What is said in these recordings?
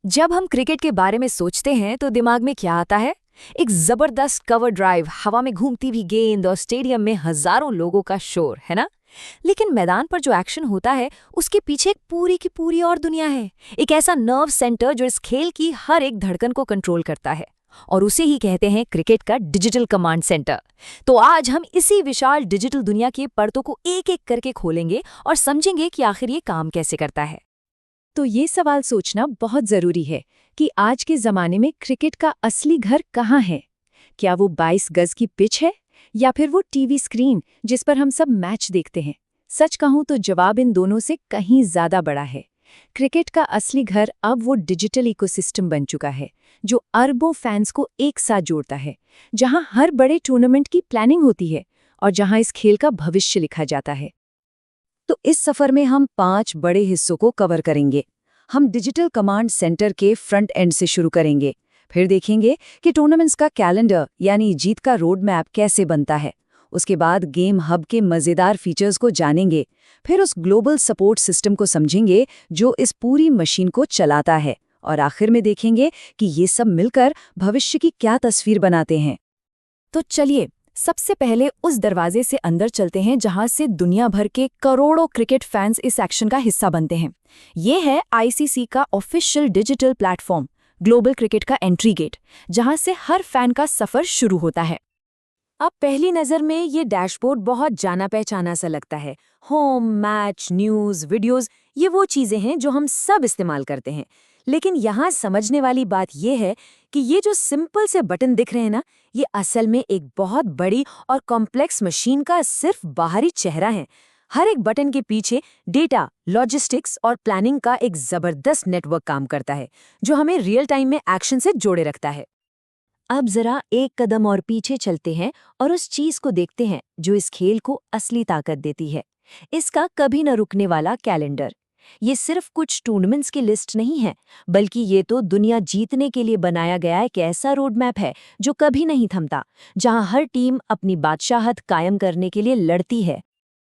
जब हम क्रिकेट के बारे में सोचते हैं तो दिमाग में क्या आता है? एक जबरदस्त कवर ड्राइव, हवा में घूमती हुई गेंद और स्टेडियम में हजारों लोगों का शोर, है ना? लेकिन मैदान पर जो एक्शन होता है उसके पीछे एक पूरी की पूरी और दुनिया है। एक ऐसा नर्व सेंटर जो इस खेल की हर एक धड़कन को कंट्रोल करता है, और उसे ही कहते हैं क्रिकेट का डिजिटल कमांड सेंटर। तो आज हम इसी विशाल डिजिटल दुनिया की परतों को एक एक करके खोलेंगे और समझेंगे कि आखिर ये काम कैसे करता है। तो ये सवाल सोचना बहुत जरूरी है कि आज के जमाने में क्रिकेट का असली घर कहाँ है। क्या वो 22 गज की पिच है या फिर वो टीवी स्क्रीन जिस पर हम सब मैच देखते हैं? सच कहूं तो जवाब इन दोनों से कहीं ज्यादा बड़ा है। क्रिकेट का असली घर अब वो डिजिटल इकोसिस्टम बन चुका है जो अरबों फैंस को एक साथ जोड़ता है, जहां हर बड़े टूर्नामेंट की प्लानिंग होती है और जहां इस खेल का भविष्य लिखा जाता है। तो इस सफर में हम 5 बड़े हिस्सों को कवर करेंगे। हम डिजिटल कमांड सेंटर के फ्रंट एंड से शुरू करेंगे, फिर देखेंगे कि टूर्नामेंट्स का कैलेंडर यानी जीत का रोड मैप कैसे बनता है। उसके बाद गेम हब के मज़ेदार फीचर्स को जानेंगे, फिर उस ग्लोबल सपोर्ट सिस्टम को समझेंगे जो इस पूरी मशीन को चलाता है, और आखिर में देखेंगे कि ये सब मिलकर भविष्य की क्या तस्वीर बनाते हैं। तो चलिए सबसे पहले उस दरवाजे से अंदर चलते हैं जहां से दुनिया भर के करोड़ों क्रिकेट फैंस इस एक्शन का हिस्सा बनते हैं। ये है आईसीसी का official digital platform, global cricket का एंट्री गेट, जहां से हर फैन का सफर शुरू होता है। अब पहली नज़र में ये डैशबोर्ड बहुत जाना पहचाना सा लगता है। होम, मैच, न्यूज़, वीडियोज़, ये वो चीज़ें हैं जो हम सब इस्तेमाल करते हैं। लेकिन यहाँ समझने वाली बात ये है कि ये जो सिंपल से बटन दिख रहे हैं ना, ये असल में एक बहुत बड़ी और कॉम्प्लेक्स मशीन का सिर्फ बाहरी चेहरा है। हर एक बटन के पीछे डेटा, लॉजिस्टिक्स और प्लानिंग का एक ज़बरदस्त नेटवर्क काम करता है, जो हमें रियल टाइम में एक्शन से जोड़े रखता है। अब जरा एक कदम और पीछे चलते हैं और उस चीज को देखते हैं जो इस खेल को असली ताकत देती है। इसका कभी न रुकने वाला कैलेंडर। ये सिर्फ कुछ टूर्नामेंट्स की लिस्ट नहीं है, बल्कि ये तो दुनिया जीतने के लिए बनाया गया एक ऐसा रोड मैप है जो कभी नहीं थमता, जहां हर टीम अपनी बादशाहत कायम करने के लिए लड़ती है।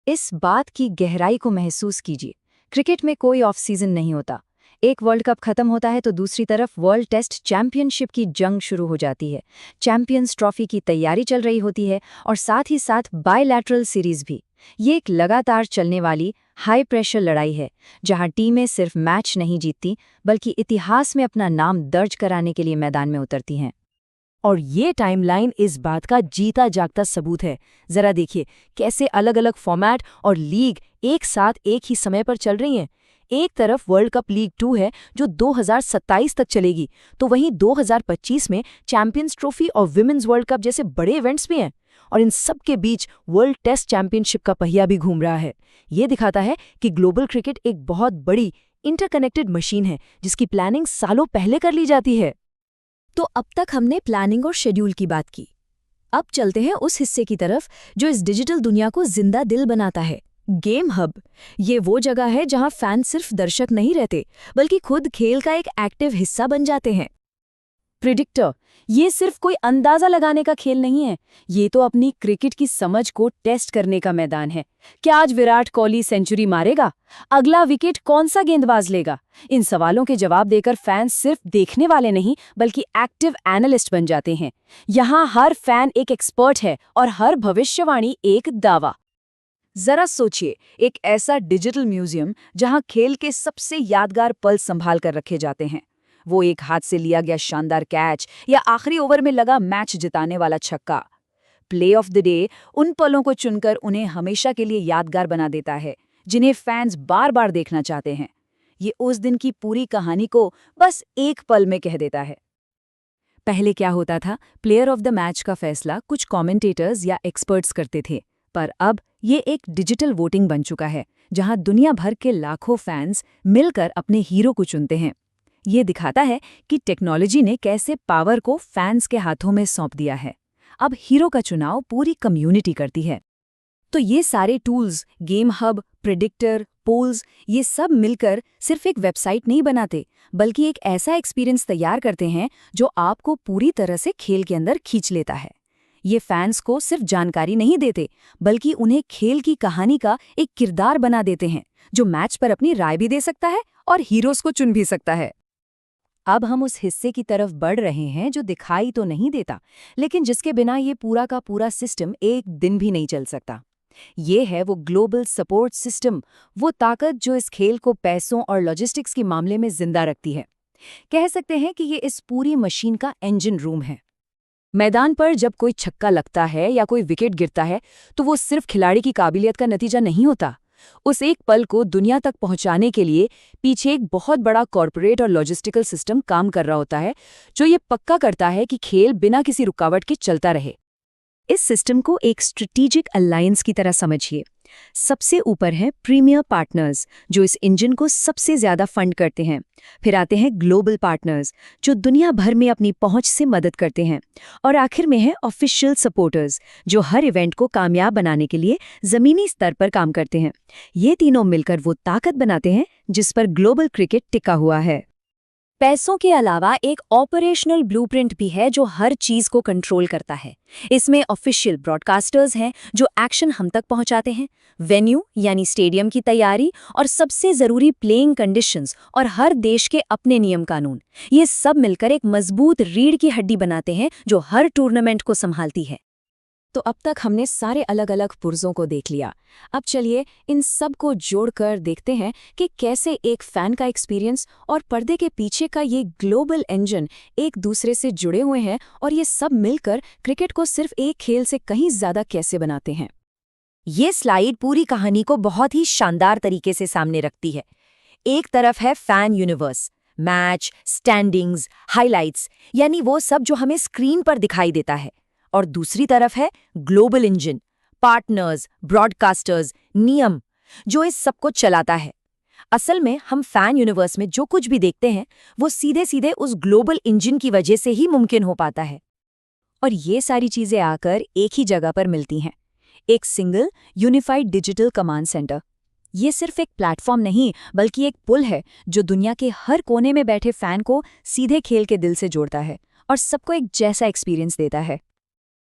इस बात की गहराई को महसूस कीजिए। क्रिकेट में कोई ऑफ सीजन नहीं होता। एक वर्ल्ड कप खत्म होता है तो दूसरी तरफ वर्ल्ड टेस्ट चैंपियनशिप की जंग शुरू हो जाती है। चैंपियंस ट्रॉफी की तैयारी चल रही होती है और साथ ही साथ बायलैटरल सीरीज भी। ये एक लगातार चलने वाली हाई प्रेशर लड़ाई है, जहां टीमें सिर्फ मैच नहीं जीतती बल्कि इतिहास में अपना नाम दर्ज कराने के लिए मैदान में उतरती हैं। और ये टाइमलाइन इस बात का जीता जागता सबूत है। जरा देखिए कैसे अलग अलग फॉर्मेट और लीग एक साथ एक ही समय पर चल रही हैं। एक तरफ वर्ल्ड कप लीग 2 है जो 2027 तक चलेगी, तो वहीं 2025 में चैंपियंस ट्रॉफी और विमेंस वर्ल्ड कप जैसे बड़े इवेंट्स भी हैं। और इन सब के बीच वर्ल्ड टेस्ट चैंपियनशिप का पहिया भी घूम रहा है। ये दिखाता है कि ग्लोबल क्रिकेट एक बहुत बड़ी इंटरकनेक्टेड मशीन है जिसकी प्लानिंग सालों पहले कर ली जाती है। तो अब तक हमने प्लानिंग और शेड्यूल की बात की। अब चलते हैं उस हिस्से की तरफ जो इस डिजिटल दुनिया को जिंदा दिल बनाता है, गेम हब। ये वो जगह है जहां फैन सिर्फ दर्शक नहीं रहते, बल्कि खुद खेल का एक एक्टिव हिस्सा बन जाते हैं। प्रिडिक्टर, ये सिर्फ कोई अंदाजा लगाने का खेल नहीं है, ये तो अपनी क्रिकेट की समझ को टेस्ट करने का मैदान है। क्या आज विराट कोहली सेंचुरी मारेगा? अगला विकेट कौन सा गेंदबाज लेगा? इन सवालों के जवाब देकर फैंस सिर्फ देखने वाले नहीं बल्कि एक्टिव एनालिस्ट बन जाते हैं। यहाँ हर फैन एक एक्सपर्ट है और हर भविष्यवाणी एक दावा। जरा सोचिए, एक ऐसा डिजिटल म्यूजियम जहां खेल के सबसे यादगार पल संभाल कर रखे जाते हैं। वो एक हाथ से लिया गया शानदार कैच या आखिरी ओवर में लगा मैच जिताने वाला छक्का। प्ले ऑफ द डे उन पलों को चुनकर उन्हें हमेशा के लिए यादगार बना देता है, जिन्हें फैंस बार बार देखना चाहते हैं। ये उस दिन की पूरी कहानी को बस एक पल में कह देता है। पहले क्या होता था, प्लेयर ऑफ द मैच का फैसला कुछ कमेंटेटर्स या एक्सपर्ट्स करते थे, पर अब ये एक डिजिटल वोटिंग बन चुका है जहां दुनिया भर के लाखों फैंस मिलकर अपने हीरो को चुनते हैं। ये दिखाता है कि टेक्नोलॉजी ने कैसे पावर को फैंस के हाथों में सौंप दिया है। अब हीरो का चुनाव पूरी कम्युनिटी करती है। तो ये सारे tools, game hub, predictor, polls, ये सब मिलकर सिर्फ एक वेबसाइट नहीं बनाते, बल्कि एक ऐसा एक्सपीरियंस तैयार करते हैं जो आपको पूरी तरह से खेल के अंदर खींच लेता है। ये फैंस को सिर्फ जानकारी नहीं देते, बल्कि उन्हें खेल की कहानी का एक किरदार बना देते हैं, जो मैच पर अपनी राय भी दे सकता है और हीरोज को चुन भी सकता है। अब हम उस हिस्से की तरफ बढ़ रहे हैं जो दिखाई तो नहीं देता, लेकिन जिसके बिना ये पूरा का पूरा सिस्टम एक दिन भी नहीं चल सकता। ये है वो ग्लोबल सपोर्ट सिस्टम, वो ताकत जो इस खेल को पैसों और लॉजिस्टिक्स के मामले में जिंदा रखती है। कह सकते हैं कि ये इस पूरी मशीन का इंजन रूम है। मैदान पर जब कोई छक्का लगता है या कोई विकेट गिरता है, तो वो सिर्फ खिलाड़ी की काबिलियत का नतीजा नहीं होता। उस एक पल को दुनिया तक पहुंचाने के लिए पीछे एक बहुत बड़ा कॉर्पोरेट और लॉजिस्टिकल सिस्टम काम कर रहा होता है, जो ये पक्का करता है कि खेल बिना किसी रुकावट के चलता रहे। इस सिस्टम को एक स्ट्रेटेजिक अलायंस की तरह समझिए। सबसे ऊपर है प्रीमियर पार्टनर्स, जो इस इंजन को सबसे ज्यादा फंड करते हैं। फिर आते हैं ग्लोबल पार्टनर्स, जो दुनिया भर में अपनी पहुंच से मदद करते हैं। और आखिर में है ऑफिशियल सपोर्टर्स, जो हर इवेंट को कामयाब बनाने के लिए जमीनी स्तर पर काम करते हैं। ये तीनों मिलकर वो ताकत बनाते हैं जिस पर ग्लोबल क्रिकेट टिका हुआ है। पैसों के अलावा एक ऑपरेशनल ब्लूप्रिंट भी है जो हर चीज को कंट्रोल करता है। इसमें ऑफिशियल ब्रॉडकास्टर्स हैं जो एक्शन हम तक पहुंचाते हैं, वेन्यू यानी स्टेडियम की तैयारी, और सबसे जरूरी प्लेइंग कंडीशंस और हर देश के अपने नियम कानून। ये सब मिलकर एक मजबूत रीढ़ की हड्डी बनाते हैं जो हर टूर्नामेंट को संभालती है। तो अब तक हमने सारे अलग अलग पुर्जों को देख लिया। अब चलिए इन सब को जोड़कर देखते हैं कि कैसे एक फैन का एक्सपीरियंस और पर्दे के पीछे का ये ग्लोबल इंजन एक दूसरे से जुड़े हुए हैं, और ये सब मिलकर क्रिकेट को सिर्फ एक खेल से कहीं ज्यादा कैसे बनाते हैं। ये स्लाइड पूरी कहानी को बहुत ही शानदार तरीके से सामने रखती है। एक तरफ है fan universe, match, standings, highlights, यानी वो सब जो हमें स्क्रीन पर दिखाई देता है। और दूसरी तरफ है ग्लोबल इंजन, पार्टनर्स, ब्रॉडकास्टर्स, नियम, जो इस सब को चलाता है। असल में हम फैन यूनिवर्स में जो कुछ भी देखते हैं वो सीधे सीधे उस ग्लोबल इंजन की वजह से ही मुमकिन हो पाता है। और ये सारी चीजें आकर एक ही जगह पर मिलती हैं, एक single unified digital command centre. ये सिर्फ एक प्लेटफॉर्म नहीं, बल्कि एक पुल है जो दुनिया के हर कोने में बैठे फैन को सीधे खेल के दिल से जोड़ता है और सबको एक जैसा एक्सपीरियंस देता है।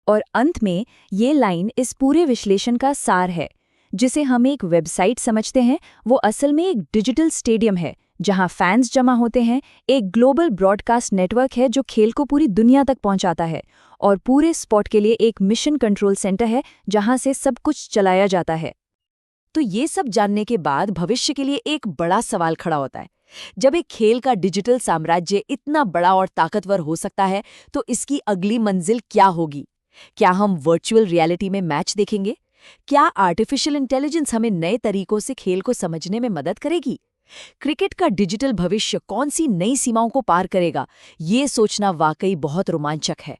और अंत में ये लाइन इस पूरे विश्लेषण का सार है। जिसे हम एक वेबसाइट समझते हैं, वो असल में एक डिजिटल स्टेडियम है जहां फैंस जमा होते हैं, एक ग्लोबल ब्रॉडकास्ट नेटवर्क है जो खेल को पूरी दुनिया तक पहुंचाता है, और पूरे स्पोर्ट के लिए एक मिशन कंट्रोल सेंटर है जहां से सब कुछ चलाया जाता है। तो ये सब जानने के बाद भविष्य के लिए एक बड़ा सवाल खड़ा होता है। जब एक खेल का डिजिटल साम्राज्य इतना बड़ा और ताकतवर हो सकता है, तो इसकी अगली मंजिल क्या होगी? क्या हम वर्चुअल रियलिटी में मैच देखेंगे? क्या आर्टिफिशियल इंटेलिजेंस हमें नए तरीकों से खेल को समझने में मदद करेगी? क्रिकेट का डिजिटल भविष्य कौन सी नई सीमाओं को पार करेगा? ये सोचना वाकई बहुत रोमांचक है।